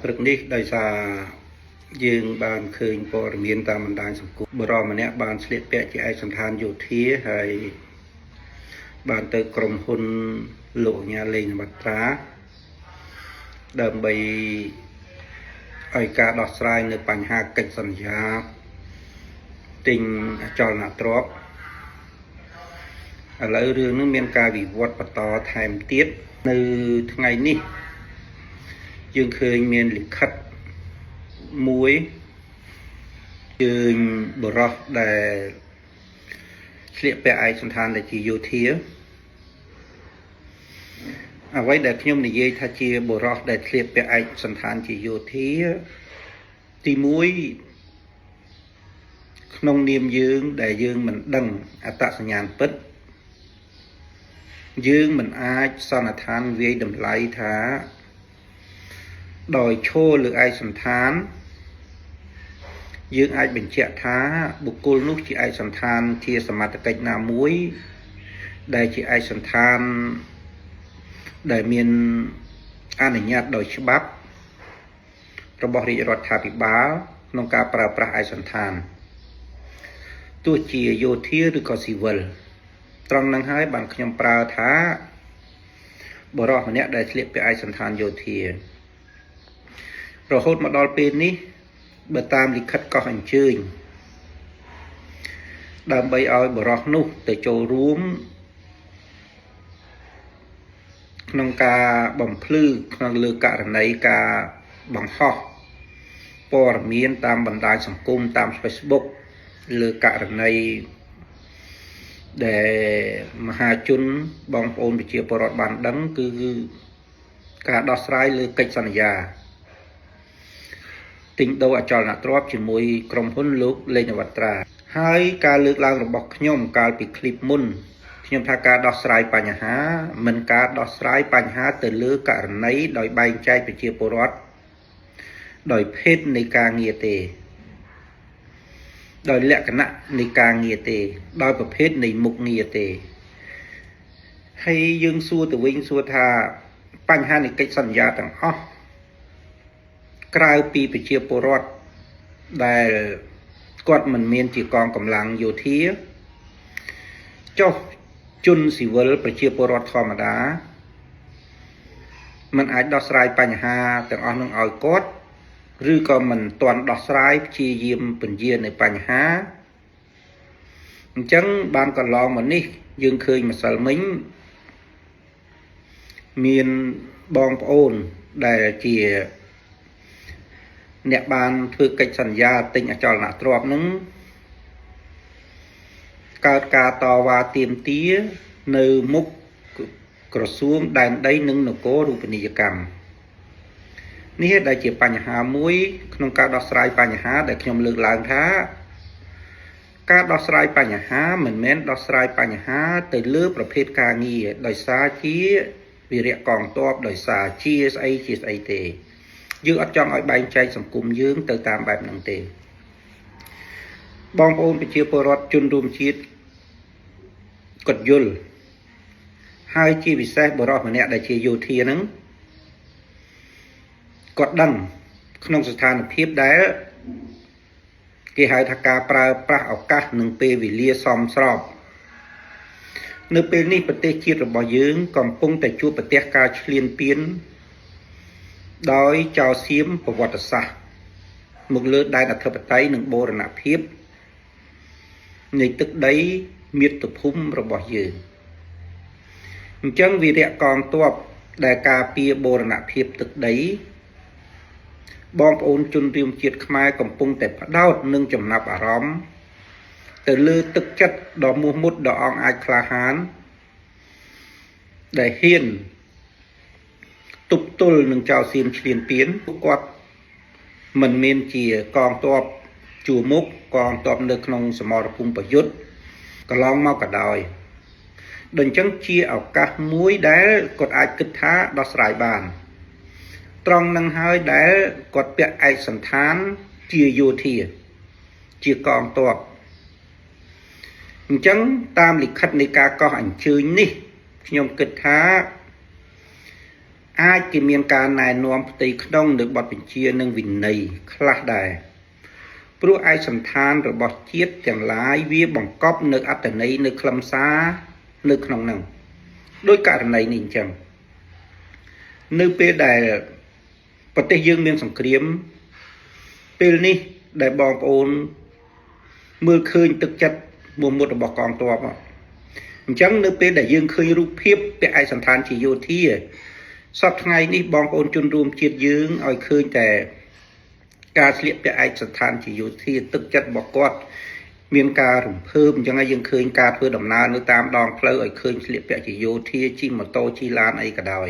ព្រឹកនេះដោយសារយើងបានឃើញព័ត៌មានតាមបណ្ដាញសង្គមបរិមម្នាក់បានស្លៀកពាក់ជាឯកសណ្ឋានយោធាហើយបានទៅក្រុមហ៊ុនលោកញ៉ាលេងបត្រាដើម្បីឲ្យការដោះស្រាយនៅបញ្ហាកិច្ចសន្យាទិញអចលនទ្រព្យឥឡូវរឿងនេះមានការវិវត្តបន្តថែមទៀតនៅថ្ងៃនេះយើងឃើញមានលិខិតមួយយើងបរោះដែលស្លៀកពាក់ឯកសណ្ឋានដែលជាយោធាអ្វីដែលខ្ញុំនិយាយថាជាបរោះដែលស្លៀកពាក់ឯកសណ្ឋានជាយោធាទី1ក្នុងនាមយើងដែលយើងមិនដឹងអត្តសញ្ញាណពិតយើងមិនអាចសន្និដ្ឋានវាយតម្លៃថាដោយឈរលើឯកសណ្ឋានយើងអាចបញ្ជាក់ថាបុគ្គលនោះជាឯកសណ្ឋានជាសមត្ថកិច្ចណាមួយដែលជាឯកសណ្ឋានដែលមានអនុញ្ញាតដោយច្បាប់របស់រាជរដ្ឋាភិបាលក្នុងការប្រើប្រាស់ឯកសណ្ឋានទោះជាយោធាឬក៏ស៊ីវិលត្រង់នឹងហើយបានខ្ញុំប្រើថាបរិសម្នាក់ដែលស្លៀកពាក់ឯកសណ្ឋានយោធារហូតមកដល់ពេលនេះបើតាមលិខិតកោះអញ្ជើញដើម្បីឲ្យបរិសនោះទៅចូលរួមក្នុងការបំភ្លឺក្នុងលើករណីការបង្ហោះព័ត៌មានតាមបណ្ដាញសង្គមតាម Facebook លើករណីដែលមហាជនបងប្អូនប្រជាពលរដ្ឋបានដឹងគឺការដោះស្រាយលើកិច្ចសន្យាទិញដូរអចលនទ្រព្យជាមួយក្រុមហ៊ុនលោកលេងនវត្រាហើយការលើកឡើងរបស់ខ្ញុំកាលពីคลิปមុនខ្ញុំថាការដោះស្រាយបញ្ហាមិនការដោះស្រាយបញ្ហាទៅលើករណីដោយបែងចែកប្រជាពលរដ្ឋដោយភេទនៃការងារទេដោយលក្ខណៈនៃការងារទេដោយប្រភេទនៃមុខងារទេហើយយើងសួរទៅវិញសួរថាបញ្ហានៃកិច្ចសន្យាទាំងអស់ក្រៅពីប្រជាពលរដ្ឋដែលគាត់មិនមានជាកងកម្លាំងយោធាចុះជនស៊ីវិលប្រជាពលរដ្ឋធម្មតាมันអាចដោះស្រាយបញ្ហាទាំងអស់នឹងឲ្យគាត់ឬក៏មិនទាន់ដោះស្រាយព្យាយាមពន្យានៅបញ្ហាអញ្ចឹងបានកន្លងមកនេះយើងឃើញម្សិលមិញមានបងប្អូនដែលជាអ្នកបានធ្វើកិច្ចសន្យាទិញអចលនទ្រព្យនឹងកើតការតវ៉ាទាមទារនៅមុខក្រសួងដែនដីនិងនគររូបនីយកម្មនេះដែលជាបញ្ហាមួយក្នុងការដោះស្រាយបញ្ហាដែលខ្ញុំលើកឡើងថាការដោះស្រាយបញ្ហាមិនមែនដោះស្រាយបញ្ហាទៅលើប្រភេទការងារដោយសារជាវិរៈកងទ័ពដោយសារជាស្អីទេយើងអត់ចង់ឲ្យបែងចែកសង្គមយើងទៅតាមបែបហ្នឹងទេបងប្អូនប្រជាពលរដ្ឋជនរួមជាតិគាត់យល់ហើយជាពិសេសបរិសម្នាក់ដែលជាយោធាហ្នឹងគាត់ដឹងក្នុងស្ថានភាពដែលគេហៅថាការប្រើប្រាស់ឱកាសនិងពេលវេលាសមស្របនៅពេលនេះប្រទេសជាតិរបស់យើងកំពុងតែជួបប្រទះការឈ្លានពានដោយចោរសៀមប្រវត្តិសាស្ត្រមកលើដែនអធិបតេយ្យនិងបូរណភាពនៃទឹកដីមាតុភូមិរបស់យើងអញ្ចឹងវីរៈកងទ័ពដែលការពារបូរណភាពទឹកដីបងប្អូនជនរួមជាតិខ្មែរកំពុងតែផ្ដោតនឹងចំណាប់អារម្មណ៍ទៅលើទឹកចិត្តដ៏មោះមុតដ៏អង់អាចក្លាហានដែលហ៊ានទប់ទល់នឹងចៅសៀមឈ្លានពានគាត់មិនមានជាកងទ័ពជួរមុខកងទ័ពនៅក្នុងសមរភូមិប្រយុទ្ធកន្លងមកក៏ដោយដូច្នេះជាឱកាសមួយដែលគាត់អាចគិតថាដោះស្រាយបានត្រង់នឹងហើយដែលគាត់ពាក់ឯកសណ្ឋានជាយោធាជាកងទ័ពអញ្ចឹងតាមលិខិតនៃការកោះអញ្ជើញនេះខ្ញុំគិតថា អាចគេមានការណែនាំផ្ទៃក្នុងនៅបទបញ្ជានិងវិន័យខ្លះដែរព្រោះឯកសន្តានរបស់ជាតិទាំងឡាយវាបង្កប់នៅអត្តន័យនៅខ្លឹមសារនៅក្នុងហ្នឹងដោយករណីនេះអញ្ចឹងនៅពេលដែលប្រទេសយើងមានសង្គ្រាមពេលនេះដែលបងប្អូនមើលឃើញទឹកចិត្តមុខរបស់កងទ័ពអញ្ចឹងនៅពេលដែលយើងឃើញរូបភាពពាក់ឯកសន្តានជាយោធាសប្តាហ៍ថ្ងៃនេះបងប្អូនជនរួមជាតិយើងឲ្យឃើញតែការស្លៀកពាក់ឯកសន្តានជាយោធាទឹកចិត្តរបស់គាត់មានការរំភើបអញ្ចឹងហើយយើងឃើញការធ្វើដំណើរនៅតាមដងផ្លូវឲ្យឃើញស្លៀកពាក់ជាយោធាជិះម៉ូតូជិះឡានអីក៏ដោយ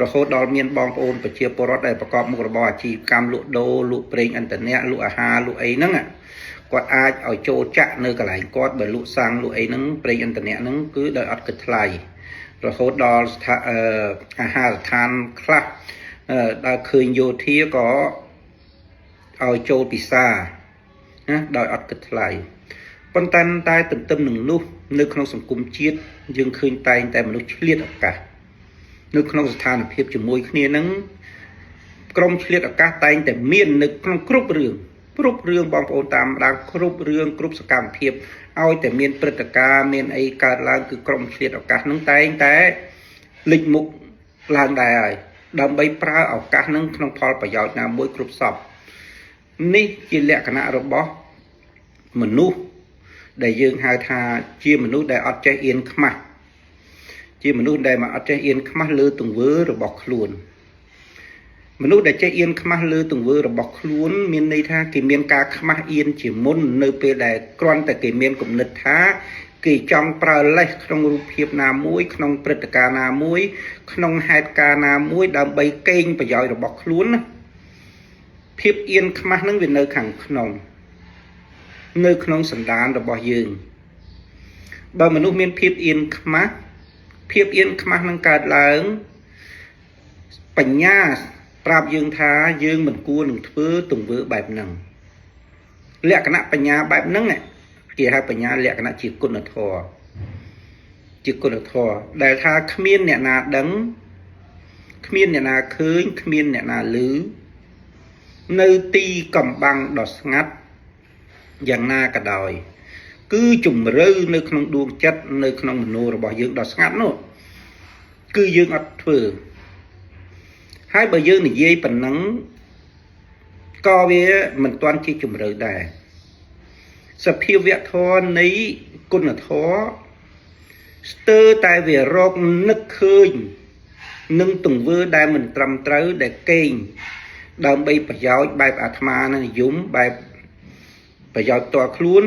រហូតដល់មានបងប្អូនប្រជាពលរដ្ឋដែលប្រកបមុខរបរអាជីវកម្មលក់ដូរលក់ប្រេងឥន្ធនៈលក់អាហារលក់អីហ្នឹងគាត់អាចឲ្យចូលចាក់នៅកន្លែងគាត់បើលក់សាំងលក់អីហ្នឹងប្រេងឥន្ធនៈហ្នឹងគឺដោយអត់គិតថ្លៃរហូតដល់អាហារដ្ឋានខ្លះដែលឃើញយោធាក៏ឲ្យចូលពិសាណាដោយអត់គិតថ្លៃប៉ុន្តែទន្ទឹមនឹងនោះនៅក្នុងសង្គមជាតិយើងឃើញតែងតែមនុស្សឆ្លៀតឱកាសនៅក្នុងស្ថានភាពជាមួយគ្នានឹងក្រុមឆ្លៀតឱកាសតែងតែមាននៅក្នុងគ្រប់រឿងបងប្អូនតាមដានគ្រប់រឿងគ្រប់សកម្មភាពឲ្យតែមានព្រឹត្តិការណ៍មានអីកើតឡើងគឺក្រុមឆ្លៀតឱកាសនឹងតែងតែលេចមុខឡើងដែរហើយដើម្បីប្រើឱកាសនឹងក្នុងផលប្រយោជន៍ណាមួយគ្រប់សពនេះជាលក្ខណៈរបស់មនុស្សដែលយើងហៅថាជាមនុស្សដែលអត់ចេះអៀនខ្មាស់ជាមនុស្សដែលអត់ចេះអៀនខ្មាស់លើទង្វើរបស់ខ្លួនមនុស្សដែលចេះអៀនខ្មាស់លើទង្វើរបស់ខ្លួនមានន័យថាគេមានការខ្មាស់អៀនជាមុននៅពេលដែលគ្រាន់តែគេមានគំនិតថាគេចង់ប្រើលេសក្នុងរូបភាពណាមួយក្នុងព្រឹត្តិការណ៍ណាមួយក្នុងហេតុការណ៍ណាមួយដើម្បីកេងប្រយោជន៍របស់ខ្លួនណាភាពអៀនខ្មាស់នឹងវានៅខាងក្នុងសន្តានរបស់យើងបើមនុស្សមានភាពអៀនខ្មាស់នឹងកើតឡើងបញ្ញាប្រាប់យើងថាយើងមិនគួរនឹងធ្វើទង្វើបែបហ្នឹងលក្ខណៈបញ្ញាបែបហ្នឹងគេហៅបញ្ញាលក្ខណៈជាគុណធម៌ដែលថាគ្មានអ្នកណាដឹងគ្មានអ្នកណាឃើញគ្មានអ្នកណាឮនៅទីកំបាំងដ៏ស្ងាត់យ៉ាងណាក៏ដោយគឺជំរឿនៅក្នុងដួងចិត្តនៅក្នុងមនោរបស់យើងដ៏ស្ងាត់នោះគឺយើងអត់ធ្វើហើយបើយើងនិយាយប៉ុណ្ណឹងក៏វាមិនទាន់ជាជំរឿដែរសភាវៈធម៌នៃគុណធម៌ស្ទើរតែវារកនឹកឃើញនឹងទង្វើដែលមិនត្រឹមត្រូវដែលកេងដើម្បីប្រយោជន៍បែបអាត្មានិយមបែបប្រយោជន៍ផ្ទាល់ខ្លួន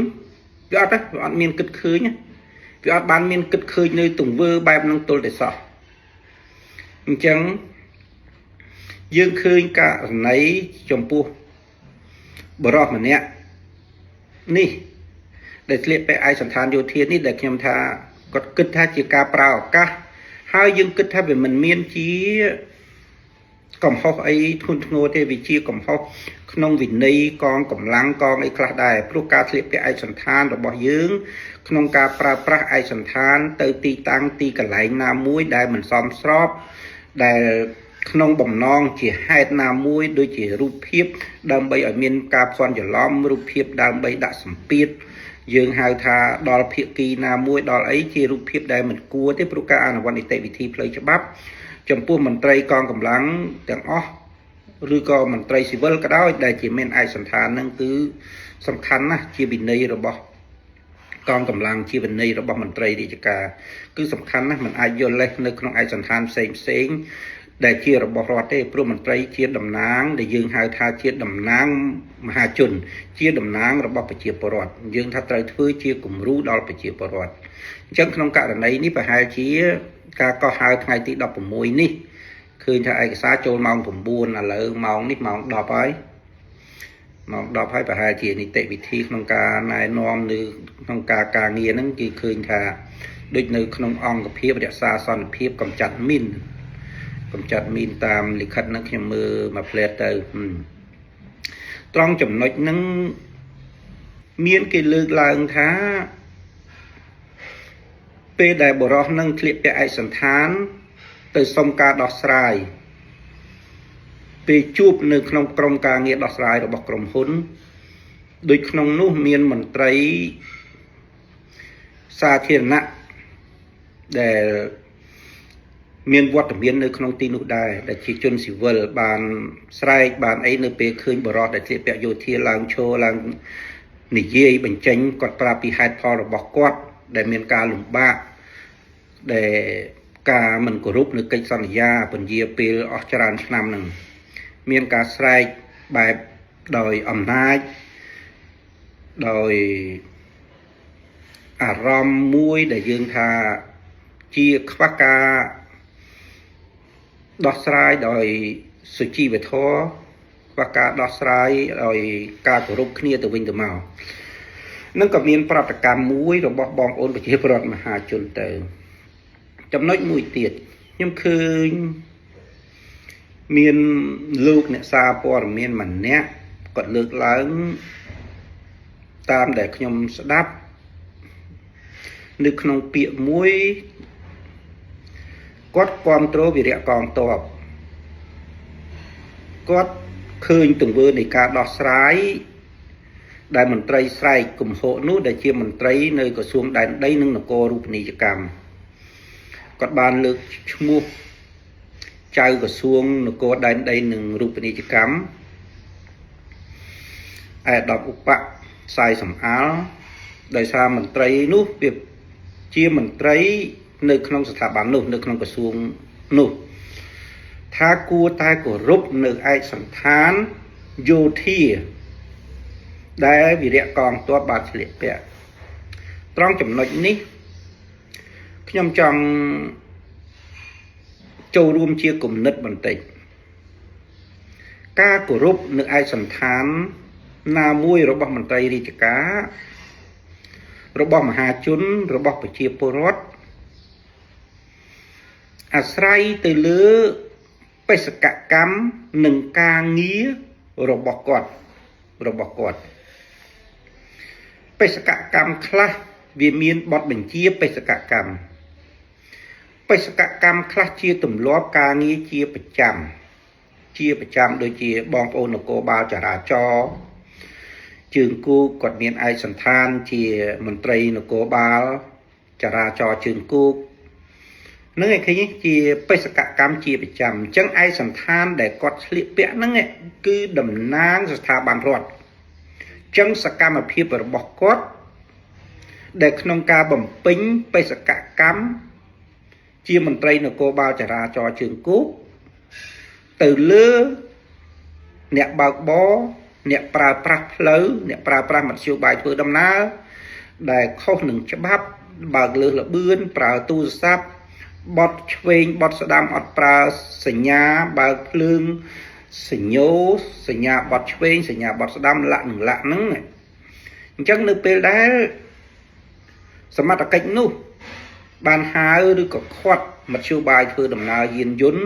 វាអត់មានគិតឃើញវាអត់បានមានគិតឃើញនៅទង្វើបែបហ្នឹងទល់តែសោះអញ្ចឹងយើងឃើញករណីចំពោះបរិសុទ្ធម្នាក់នេះដែលស្លៀកពាក់ឯកសន្តានយោធានេះដែលខ្ញុំថាគាត់គិតថាជាការប្រើឱកាសហើយយើងគិតថាវាមិនមានជាកំហុសអីធ្ងន់ធ្ងរទេវាជាកំហុសក្នុងវិន័យកងកម្លាំងកងអីខ្លះដែរព្រោះការស្លៀកពាក់ឯកសន្តានរបស់យើងក្នុងការប្រើប្រាស់ឯកសន្តានទៅទីតាំងទីកន្លែងណាមួយដែលមិនសមស្របដែលក្នុងបំណងជាហេតុណាមួយដូចជារូបភាពដើម្បីឲ្យមានការភ័ន្តច្រឡំរូបភាពដើម្បីដាក់សម្ពាធយើងហៅថាដល់ភាគីណាមួយដល់អីជារូបភាពដែលមិនគួរទេព្រោះការអនុវត្តនីតិវិធីផ្លូវច្បាប់ចំពោះមន្ត្រីកងកម្លាំងទាំងអស់ឬក៏មន្ត្រីស៊ីវិលក៏ដោយដែលជាមានឯកសន្តានហ្នឹងគឺសំខាន់ណាស់ជាវិន័យរបស់កងកម្លាំងជាវិន័យរបស់មន្ត្រីរាជការគឺសំខាន់ណាស់មិនអាចយកលេសនៅក្នុងឯកសន្តានផ្សេងដែលជារបស់រដ្ឋទេព្រោះមន្ត្រីជាតំណាងដែលយើងហៅថាជាតំណាងមហាជនជាតំណាងរបស់ប្រជាពលរដ្ឋយើងថាត្រូវធ្វើជាគំរូដល់ប្រជាពលរដ្ឋអញ្ចឹងក្នុងករណីនេះប្រហែលជាការកោះហៅថ្ងៃទី16នេះឃើញថាឯកសារចូលម៉ោង9ឥឡូវម៉ោងនេះម៉ោង10ហើយម៉ោង10ហើយប្រហែលជានីតិវិធីក្នុងការណែនាំនៅក្នុងការងារហ្នឹងគេឃើញថាដូចនៅក្នុងអង្គភាពរក្សាសន្តិភាពកម្ចាត់មីនតាមលិខិតហ្នឹងខ្ញុំមើលមួយផ្លែតទៅត្រង់ចំណុចហ្នឹងមានគេលើកឡើងថាពេលដែលបរិសុទ្ធនឹងស្លៀកពាក់ឯកសន្តានទៅសុំការដោះស្រាយ ពេលជួបនៅក្នុងក្រុមការងារដោះស្រាយរបស់ក្រុមហ៊ុនដូចក្នុងនោះមានមន្ត្រីសាធារណៈដែលមានវត្តមាននៅក្នុងទីនោះដែរដែលជាជនស៊ីវិលបានស្រែកបានអីនៅពេលឃើញបរិសុទ្ធដែលស្លៀកពាក់យោធាឡើងឈរឡើងនិយាយបញ្ចេញគាត់ប្រាប់ពីហេតុផលរបស់គាត់ដែលមានការលំបាកដែលការមិនគោរពនៅកិច្ចសន្យាពន្យាពេលអស់ច្រើនឆ្នាំហ្នឹងមានការស្រែកបែបដោយអំណាចដោយអារម្មណ៍មួយដែលយើងថាជាខ្វះការដោះស្រាយដោយសុជីវធម៌ខ្វះការដោះស្រាយដោយការគោរពគ្នាទៅវិញទៅមកនឹងក៏មានប្រតិកម្មមួយរបស់បងប្អូនប្រជាពលរដ្ឋមហាជនទៅចំណុចមួយទៀតខ្ញុំឃើញមានលោកអ្នកសារព័ត៌មានម្នាក់គាត់លើកឡើងតាមដែលខ្ញុំស្ដាប់នៅក្នុងពាក្យមួយគាត់គាំទ្រវីរៈកងទ័ពគាត់ឃើញទង្វើនៃការដោះស្រាយដែលមន្ត្រីស្រែកគំហកនោះដែលជាមន្ត្រីនៅក្រសួងដែនដីនិងនគររូបនីយកម្មគាត់បានលើកឈ្មោះចៅក្រសួងនគរដែនដីនិងរូបនីយកម្មឯកឧត្តមឧបផ្សាយសំអាលដោយសារមន្ត្រីនោះវាជាមន្ត្រីនៅក្នុងស្ថាប័ននោះនៅក្នុងក្រសួងនោះថាគួរតែគោរពនៅឯកសណ្ឋានយោធាដែលវីរៈកងទ័ពបានស្លៀកពាក់ត្រង់ចំណុចនេះខ្ញុំចង់ចូលរួមជាគំនិតបន្តិចការគោរពនៅឯកសណ្ឋានណាមួយរបស់មន្ត្រីរាជការរបស់មហាជនរបស់ប្រជាពលរដ្ឋអាស្រ័យទៅលើបេសកកម្មនិងការងាររបស់គាត់បេសកកម្មខ្លះវាមានបទបញ្ជាបេសកកម្មខ្លះជាទម្លាប់ការងារជាប្រចាំដូចជាបងប្អូននគរបាលចរាចរណ៍ជើងគោកគាត់មានឯកសណ្ឋានជាមន្ត្រីនគរបាលចរាចរណ៍ជើងគោកនឹងឯឃើញជាបេសកកម្មជាប្រចាំអញ្ចឹងឯកសណ្ឋានដែលគាត់ស្លៀកពាក់ហ្នឹងគឺតំណាងស្ថាប័នរដ្ឋអញ្ចឹងសកម្មភាពរបស់គាត់ដែលក្នុងការបំពេញបេសកកម្មជាមន្ត្រីនគរបាលចរាចរណ៍ជើងគោកទៅលើអ្នកបើកបរអ្នកប្រើប្រាស់ផ្លូវអ្នកប្រើប្រាស់មធ្យោបាយធ្វើដំណើរដែលខុសនឹងច្បាប់បើកលើសល្បឿនប្រើទូរស័ព្ទបត់ឆ្វេងបត់ស្ដាំអត់ប្រើសញ្ញាបើកភ្លើងសញ្ញាបត់ឆ្វេងសញ្ញាបត់ស្ដាំលាក់ហ្នឹងអញ្ចឹងនៅពេលដែលសមត្ថកិច្ចនោះបានហៅឬក៏ខាត់មធ្យោបាយធ្វើដំណើរយានយន្ត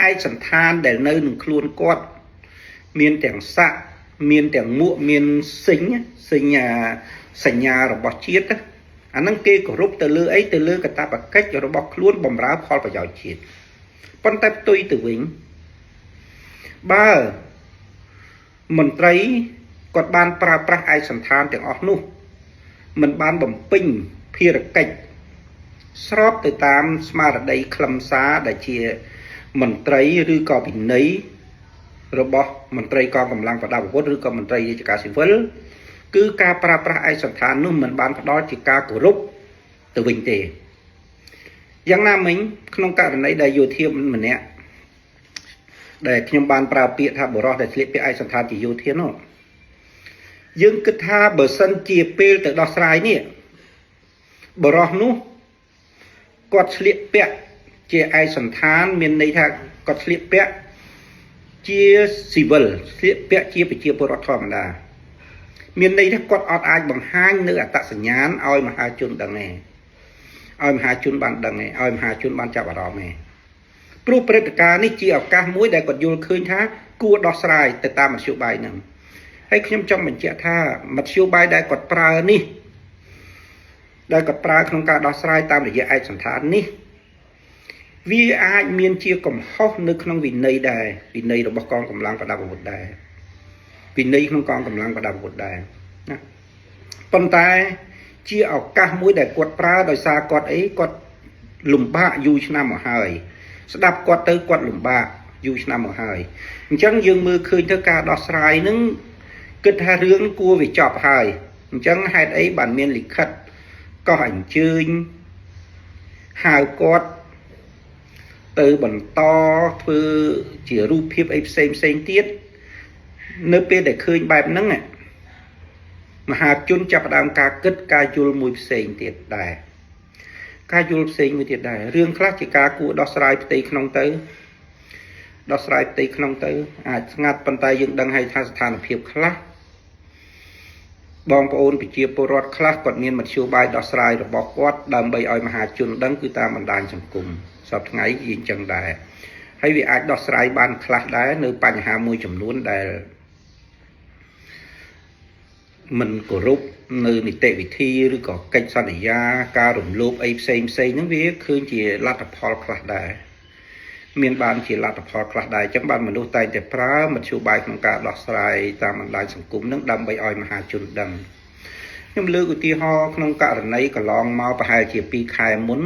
ឯកសណ្ឋានដែលនៅនឹងខ្លួនគាត់មានទាំងសាក់មានទាំងមួកមានសញ្ញារបស់ជាតិអាហ្នឹងគេគោរពទៅលើអីទៅលើកាតព្វកិច្ចរបស់ខ្លួនបម្រើផលប្រយោជន៍ជាតិប៉ុន្តែផ្ទុយទៅវិញបើមន្ត្រីគាត់បានប្រើប្រាស់ឯកសណ្ឋានទាំងអស់នោះមិនបានបំពេញភារកិច្ចស្របទៅតាមស្មារតីខ្លឹមសារដែលជាមន្ត្រីឬក៏វិន័យរបស់មន្ត្រីកងកម្លាំងប្រដាប់អាវុធឬក៏មន្ត្រីរាជការស៊ីវិលគឺការប្រើប្រាស់ឯកសណ្ឋាននោះមិនបានផ្ដល់ជាការគោរពទៅវិញទេយ៉ាងណាមិញក្នុងករណីដែលយោធាម្នាក់ដែលខ្ញុំបានប្រើពាក្យថាបរិសុទ្ធដែលស្លៀកពាក់ឯកសណ្ឋានជាយោធានោះយើងគិតថាបើសិនជាពេលទៅដោះស្រាយនេះបរិសុទ្ធនោះគាត់ស្លៀកពាក់ជាឯកសណ្ឋានមានន័យថាគាត់ស្លៀកពាក់ជាស៊ីវិលស្លៀកពាក់ជាប្រជាពលរដ្ឋធម្មតាមានន័យថាគាត់អត់អាចបង្ហាញនៅអត្តសញ្ញាណឲ្យមហាជនដឹងទេឲ្យមហាជនបានដឹងទេឲ្យមហាជនបានចាប់អារម្មណ៍ទេព្រោះព្រឹត្តិការណ៍នេះជាឱកាសមួយដែលគាត់យល់ឃើញថាគួរដោះស្រាយទៅតាមមធ្យោបាយហ្នឹងហើយខ្ញុំចង់បញ្ជាក់ថាមធ្យោបាយដែលគាត់ប្រើនេះដែលគាត់ប្រើក្នុងការដោះស្រាយតាមរយៈឯកសណ្ឋាននេះ vì ai miên chia cầm hóc nơi không vì nơi đài vì nơi đó bác con cầm lăng và đạp một đài vì nơi không con cầm lăng và đạp một đài còn tay chia ở các mũi để quật pra đời xa quật ấy quật lùm bạ dù năm ở hai sẽ đạp quật tới quật lùm bạ dù năm ở hai chẳng dương mưa khơi thơ ca đo sài nứng kết hà rương cua vì chọp hai chẳng hai ấy bản miên lịch khất có hành chơi hai quật từ bản to thư chỉ rụp hiếp ấy xem tiết nơi bên để khơi bài nâng này mà hạt chôn chập đam ca kết ca chul mùi xem tiết đài ca chul xem mùi tiết đài riêng khác chỉ ca của đo sài tây không tới đo sài tây không tới ngặt bàn tay dựng đằng hay tha sàn hiệp khác bong ôn bị chia porot khác còn miền mặt chiều bài đo sài rồi bỏ quát đầm bay oi mà hạt chôn đằng cứ ta mình đàn trong cùng sập ngày gì chẳng đài hay vì ai đo sài ban khác đá nơi bàn hà mùi chấm luôn đài mình cổ rút nơi mình tệ vị thi rồi có cách sao để ra ca rủng lốp ấy xem những việc khơi chỉ là tập phò khát đại miền ban chỉ là tập phò khát đại chẳng ban mình đôi tay để phá mình chịu bàiក្នុងការដោះស្រាយតាមបណ្ដាញសង្គមនឹងដើម្បីឲ្យមហាជនដឹងខ្ញុំលើកឧទាហរណ៍ក្នុងករណីកន្លងមកប្រហែលជា2ខែមុន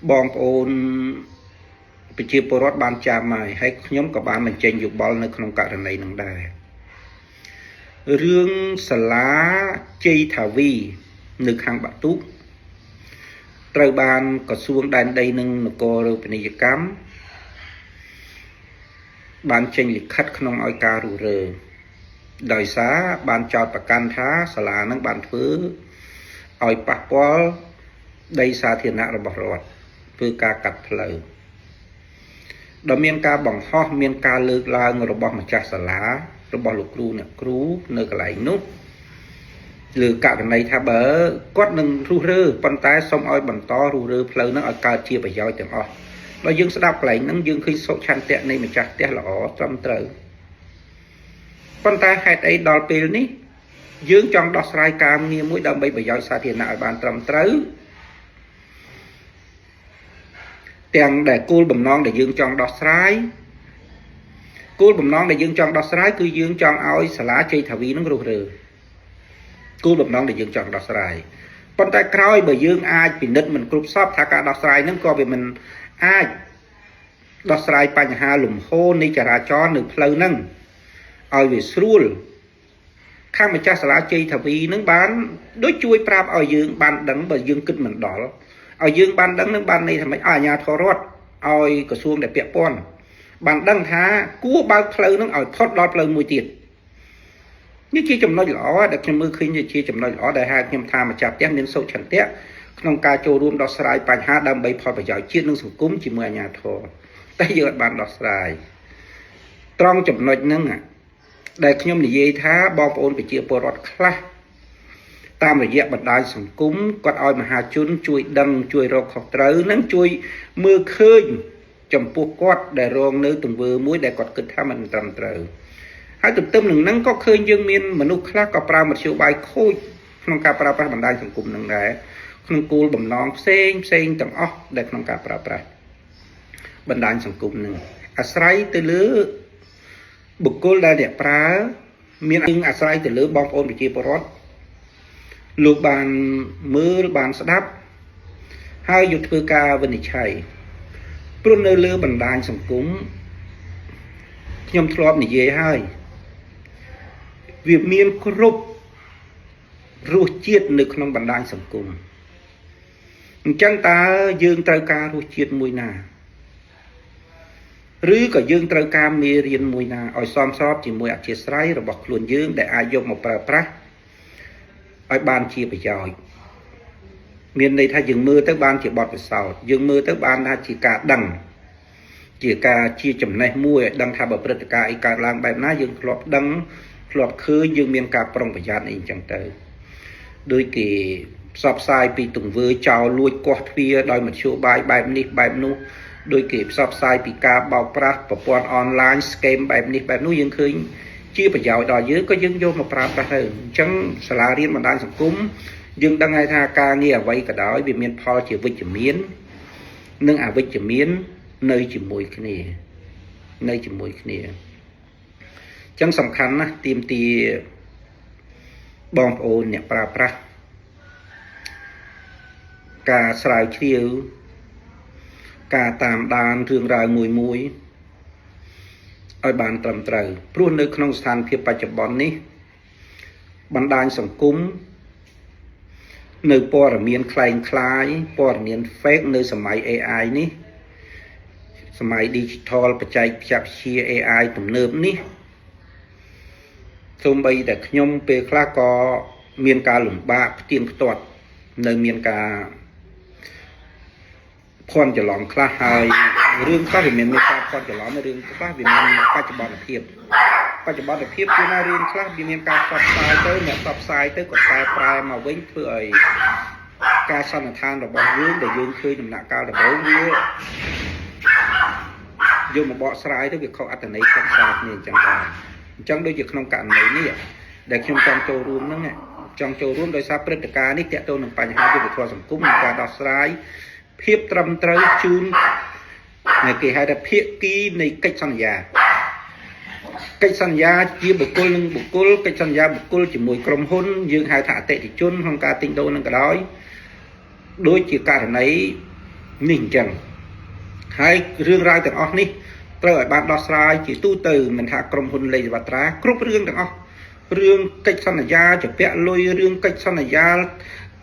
បងប្អូនប្រជាពលរដ្ឋបានចាំហើយខ្ញុំក៏បានបញ្ចេញយោបល់នៅក្នុងករណីនឹងដែររឿងសាលាជ័យថាវីនៅខាងបាក់ទូកត្រូវបានក្រសួងដែនដីនិងនគរពាណិជ្ជកម្មបានចេញលិខិតក្នុងឲ្យការរុះរើដោយសារបានចោទប្រកាន់ថាសាលានឹងបានធ្វើឲ្យប៉ះពាល់ដីសាធារណៈរបស់រដ្ឋធ្វើការកាត់ផ្លូវដែលមានការបង្ហោះមានការលើកឡើងរបស់ម្ចាស់សាលារបស់លោកគ្រូអ្នកគ្រូនៅកន្លែងនោះលើករណីថាបើគាត់នឹងរុះរើប៉ុន្តែសូមឲ្យបន្តរុះរើផ្លូវហ្នឹងឲ្យកើតជាប្រយោជន៍ទាំងអស់បើយើងស្ដាប់កន្លែងហ្នឹងយើងឃើញសុខឆន្ទៈនៃម្ចាស់ផ្ទះល្អត្រឹមត្រូវប៉ុន្តែហេតុអីដល់ពេលនេះយើងចង់ដោះស្រាយការងារមួយដើម្បីប្រយោជន៍សាធារណៈឲ្យបានត្រឹមត្រូវទាំងដែលគោលបំណងដែលយើងចង់ដោះស្រាយគោលបំណងដែលយើងចង់ដោះស្រាយគឺយើងចង់ឲ្យសាលាជ័យថាវីនឹងរុះរើគោលបំណងដែលយើងចង់ដោះស្រាយប៉ុន្តែក្រោយបើយើងអាចពិនិត្យមិនគ្រប់សពថាការដោះស្រាយហ្នឹងក៏វាមិនអាចដោះស្រាយបញ្ហាលំហូរនៃចរាចរណ៍នៅផ្លូវហ្នឹងឲ្យវាស្រួលខាងម្ចាស់សាលាជ័យថាវីហ្នឹងបានដូចជួយប្រាប់ឲ្យយើងបានដឹងបើយើងគិតមិនដល់ឲ្យយើងបានដឹងនឹងបានន័យថាម៉េចឲ្យអាជ្ញាធររដ្ឋឲ្យក្រសួងដែលពាក់ព័ន្ធបានដឹងថាគួរបើកផ្លូវនឹងឲ្យផុតដល់ផ្លូវមួយទៀតនេះជាចំណុចល្អដែលខ្ញុំមើលឃើញជាចំណុចល្អដែលហេតុខ្ញុំថាម្ចាស់ផ្ទះមានសុខឆន្ទៈក្នុងការចូលរួមដោះស្រាយបញ្ហាដើម្បីផលប្រយោជន៍ជាតិនិងសង្គមជាមួយអាជ្ញាធរតែយើងអត់បានដោះស្រាយត្រង់ចំណុចហ្នឹងដែលខ្ញុំនិយាយថាបងប្អូនប្រជាពលរដ្ឋខ្លះតាមរយៈបណ្ដាញសង្គមគាត់ឲ្យមហាជនជួយដឹងជួយរកខុសត្រូវនិងជួយមើលឃើញចំពោះគាត់ដែលរងនៅទង្វើមួយដែលគាត់គិតថាมันត្រឹមត្រូវហើយទន្ទឹមនឹងហ្នឹងក៏ឃើញយើងមានមនុស្សខ្លះក៏ប្រើមធ្យោបាយខូចក្នុងការប្រើប្រាស់បណ្ដាញសង្គមនឹងដែរក្នុងគោលបំណងផ្សេងទាំងអស់ដែលក្នុងការប្រើប្រាស់បណ្ដាញសង្គមនឹងអាស្រ័យទៅលើបុគ្គលដែលអ្នកប្រើមានអាស្រ័យទៅលើបងប្អូនប្រជាពលរដ្ឋលោកបានមើលបានស្ដាប់ហើយយកធ្វើការវិនិច្ឆ័យព្រោះនៅលើបណ្ដាញសង្គមខ្ញុំធ្លាប់និយាយហើយវាមានគ្រប់រសជាតិនៅក្នុងបណ្ដាញសង្គមអញ្ចឹងតើយើងត្រូវការរសជាតិមួយណាឬក៏យើងត្រូវការមេរៀនមួយណាឲ្យសមស្របជាមួយអធិស្ឋានរបស់ខ្លួនយើងដែលអាចយកមកប្រើប្រាស់ឲ្យបានជាប្រយោជន៍មានន័យថាយើងមើលទៅបានជាបទពិសោធន៍យើងមើលទៅបានថាជាការដឹងជាចំណេះមួយឲ្យដឹងថាបើព្រឹត្តិការណ៍អីកើតឡើងបែបណាយើងធ្លាប់ដឹងធ្លាប់ឃើញយើងមានការប្រុងប្រយ័ត្នអីអញ្ចឹងទៅដោយគេផ្សព្វផ្សាយពីទង្វើចោរលួចកោះទ្វារដោយមធ្យោបាយបែបនេះបែបនោះដោយគេផ្សព្វផ្សាយពីការបោកប្រាស់ប្រព័ន្ធអនឡាញ scam បែបនេះបែបនោះយើងឃើញជាប្រយោជន៍ដល់យើងក៏យើងយកមកប្រើប្រាស់ទៅអញ្ចឹងសាលារៀនបណ្ដាញសង្គមយើងដឹងហើយថាការងារអ្វីក៏ដោយវាមានផលជាវិជ្ជមាន នឹងអវិជ្ជមាននៅជាមួយគ្នានៅជាមួយគ្នាចឹងសំខាន់ណាស់ទាមទារបងប្អូនអ្នកប្រើប្រាស់ការស្រាវជ្រាវការតាមដានរឿងរ៉ាវមួយឲ្យបានត្រឹមត្រូវព្រោះនៅក្នុងស្ថានភាពបច្ចុប្បន្ននេះបណ្ដាញសង្គមនៅព័ត៌មានคล้ายคล้ายព័ត៌មាន fake នៅសម័យ AI នេះសម័យ digital បច្ចេកវិទ្យា AI ទំនើបនេះសូម្បីតែខ្ញុំពេលខ្លះក៏មានការលំបាកផ្ទៀងផ្ទាត់នៅមានការភ័ន្តច្រឡំខ្លះហើយរឿងខ្លះវាមានការភ័ន្តច្រឡំរឿងខ្លះវាមានបច្ចុប្បន្នភាពគឺណារឿងខ្លះវាមានការផ្សព្វផ្សាយទៅអ្នកផ្សព្វផ្សាយទៅក៏តែប្រែមកវិញធ្វើឲ្យការសន្និដ្ឋានរបស់យើងដែលយើងឃើញដំណាក់កាលដំបូងវាយកមកបកស្រាយទៅវាខុសអត្ថន័យខុសសារគ្នាអញ្ចឹងដូចជាក្នុងករណីនេះដែលខ្ញុំចង់ចូលរួមហ្នឹងចង់ចូលរួមដោយសារព្រឹត្តិការណ៍នេះទាក់ទងនឹងបញ្ហាយុត្តិធម៌សង្គមនិងការដោះស្រាយភាពត្រឹមត្រូវជូនគេហៅថាភាគីនៃកិច្ចសន្យាជាបុគ្គលនឹងបុគ្គលកិច្ចសន្យាបុគ្គលជាមួយក្រុមហ៊ុនយើងហៅថាអតិថិជនក្នុងការទិញដូរនឹងក៏ដោយដូចជាករណីនេះអញ្ចឹងហើយរឿងរ៉ាវទាំងអស់នេះត្រូវឲ្យបានដោះស្រាយជាទូទៅមិនថាក្រុមហ៊ុនលេខវត្រាគ្រប់រឿងទាំងអស់រឿងកិច្ចសន្យាជាពាក់លុយរឿងកិច្ចសន្យា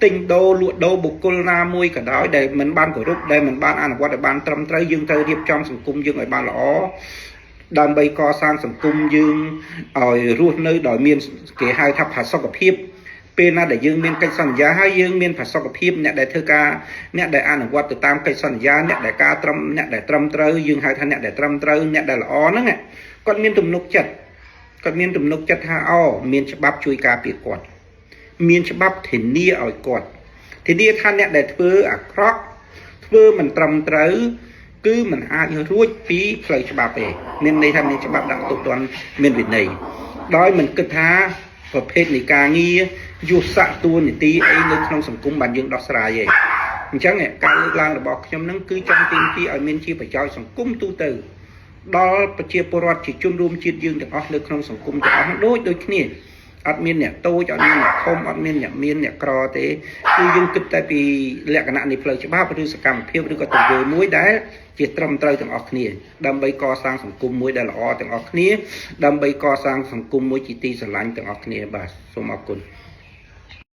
ទិញដូរលក់ដូរបុគ្គលណាមួយក៏ដោយដែលមិនបានគោរពដែលមិនបានអនុវត្តឲ្យបានត្រឹមត្រូវយើងត្រូវរៀបចំសង្គមយើងឲ្យបានល្អដើម្បីកសាងសង្គមយើងឲ្យរស់នៅដោយមានគេហៅថាផាសុកភាពពេលណាដែលយើងមានកិច្ចសន្យាហើយយើងមានផាសុកភាពអ្នកដែលធ្វើការអ្នកដែលអនុវត្តទៅតាមកិច្ចសន្យាអ្នកដែលត្រឹមត្រូវយើងហៅថាអ្នកដែលត្រឹមត្រូវអ្នកដែលល្អហ្នឹងគាត់មានទំនុកចិត្តថាមានច្បាប់ជួយការពារគាត់មានច្បាប់ធានាឲ្យគាត់ធានាថាអ្នកដែលធ្វើអាក្រក់ធ្វើមិនត្រឹមត្រូវគឺมันអាចរួចពីផ្លូវច្បាប់ទេមានន័យថាមានច្បាប់ដាក់ទោសទណ្ឌមានវិន័យដោយមិនគិតថាប្រភេទនៃការងារយុស័កតួនាទីអីនៅក្នុងសង្គមបានយើងដោះស្រាយទេអញ្ចឹងការលើកឡើងរបស់ខ្ញុំហ្នឹងគឺចង់ទាមទារឲ្យមានជាប្រយោជន៍សង្គមទូទៅដល់ប្រជាពលរដ្ឋជាជនរួមជាតិយើងទាំងអស់នៅក្នុងសង្គមទាំងអស់ដូចគ្នាអត់មានអ្នកតូចអត់មានអ្នកធំអត់មានអ្នកមានអ្នកក្រទេគឺយើងគិតតែពីលក្ខណៈនៃផ្លូវច្បាប់ឬសកម្មភាពឬក៏ទង្វើមួយដែលជាត្រឹមត្រូវទាំងអស់គ្នាដើម្បីកសាងសង្គមមួយដែលល្អទាំងអស់គ្នាដើម្បីកសាងសង្គមមួយជាទីស្រឡាញ់ទាំងអស់គ្នាបាទសូមអរគុណ